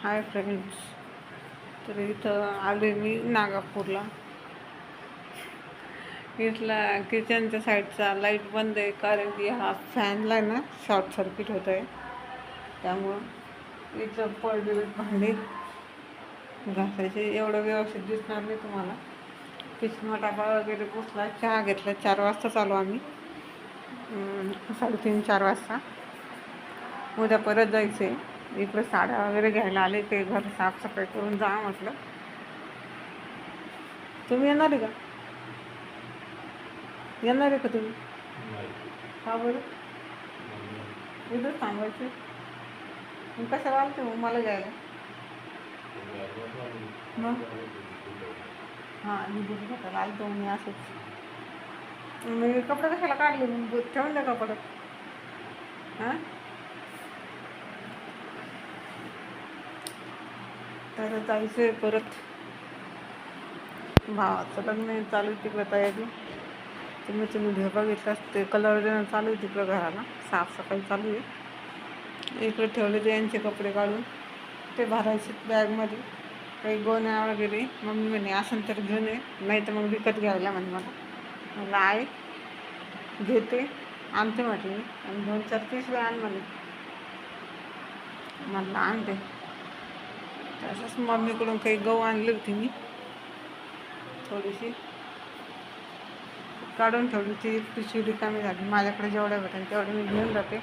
Hi friends. तर इथं आले मी नागापूरला. इथला किचनच्या साईडचा लाईट बंद आहे कारण की हा फॅनला ना शॉर्ट सर्किट होत आहे. त्यामुळं इथं पडलेले भांडे घासायचे. एवढं व्यवस्थित दिसणार नाही तुम्हाला. किचन टाका वगैरे पुसला, चहा घेतला. 4 वाजता चालू आम्ही, 3:30-4 वाजता. उद्या परत जायचं आहे. इकडे साड्या वगैरे घ्यायला आले, ते घर साफसफाई करून जा म्हटलं. तुम्ही येणार आहे का? येणार आहे का तुम्ही? का बरं? इथंच थांबायचं. मग कशाला आलते मग मला घ्यायला? मग हां, मी दूध घाटायला आलतो मी असंच. मी कपडे कशाला काढले? मग ठेवून द्या कपडे. हां, तर जायचं आहे परत. भावाचं लग्न चालू आहे तिकडं तयारी. तुम्ही घर बघितलं ते कलर देणं चालू आहे तिकडं घराला. साफसफाई चालू आहे. इकडे ठेवले ते यांचे कपडे काढून ते भरायचे बॅगमध्ये. काही गोण्या वगैरे मम्मी म्हणे असेल तर घेऊन ये, नाही तर मग विकत घ्यायला म्हणे. मला आहे घेते, आणते म्हटलं. आणि 2-4 पिशव्या आण म्हणे. मला आणते. तसंच मम्मीकडून काही गहू आणली होती मी, थोडीशी काढून ठेवली. ती पिशवी रिकामी झाली. माझ्याकडे जेवढ्या भेटेल तेवढे मी घेऊन जाते.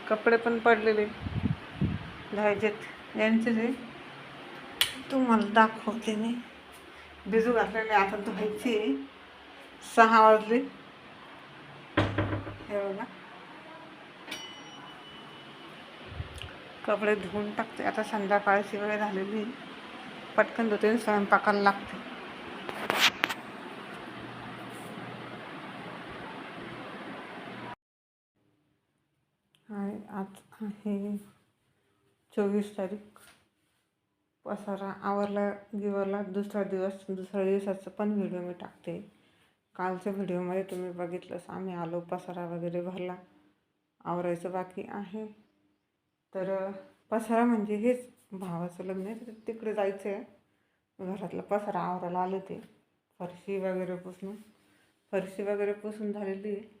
कपडे पण पडलेले घ्यायचेत यांचे जे तुम्हाला दाखवते मी. भिजू घातलेले, आता धुवायचे. 6 वाजले. हे बघा, कपडे धुवून टाकते. आता संध्याकाळची वेळ झालेली, पटकन धुते, स्वयंपाकाला लागते. आज आहे 24 तारीख. पसारा आवरला गिवरला. दुसरा दिवसाचं पण व्हिडिओ मी टाकते. कालच्या व्हिडिओमध्ये तुम्ही बघितलंच, आम्ही आलो, पसारा वगैरे भरला. आवरायचं बाकी आहे. तर पसारा म्हणजे हेच, भावाचं लग्न आहे, तिकडे जायचं आहे. घरातला पसारा आवरायला आले ते. फरशी वगैरे पुसून झालेली आहे.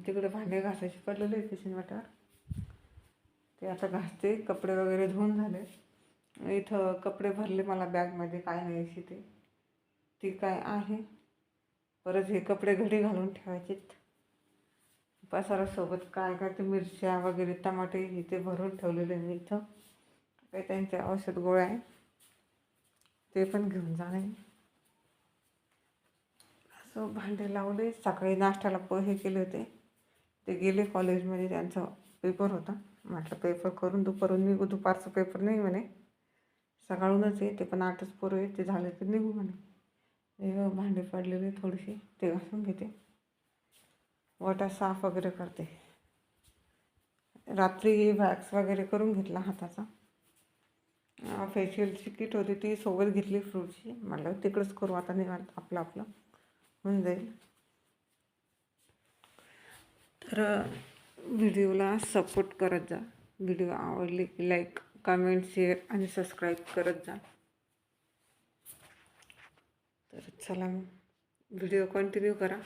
तिकडे भांडे घासायचे पडलेले आहे किचन वाट्यावर, ते आता घासते. कपडे वगैरे धुवून झाले. इथं कपडे भरले मला बॅगमध्ये, काय न्यायची ती काय आहे. परत हे कपडे घडी घालून ठेवायचेत. पसारासोबत काय ते मिरच्या वगैरे, टमाटे हे ते भरून ठेवलेले मी इथं. काही त्यांच्या औषध गोळ्या आहे, ते पण घेऊन जाणे. असं भांडे लावले. सकाळी नाश्त्याला पोहे केले होते. ते गेले कॉलेजमध्ये, त्यांचा पेपर होता. म्हटलं पेपर करून दुपारून निघू. दुपारचं पेपर नाही म्हणे, सकाळूनच आहे. ते पण 8च पोरं आहे, ते झाले तर निघू म्हणे. हे भांडे पडलेले थोडेसे, ते घासून घेते. वटा साफ वगैरे करते. रात्री वॅक्स वगैरे करून घेतला हाताचा. फेशियलची किट होती ती सोबत घेतली फ्रूटची. म्हटलं तिकडंच करू आता, निवांत आपलं होऊन जाईल. तर व्हिडिओला सपोर्ट करत जा. व्हिडिओ आवडले की लाईक, कमेंट, शेअर आणि सबस्क्राईब करत जा. तर चला, व्हिडिओ कंटिन्यू करा.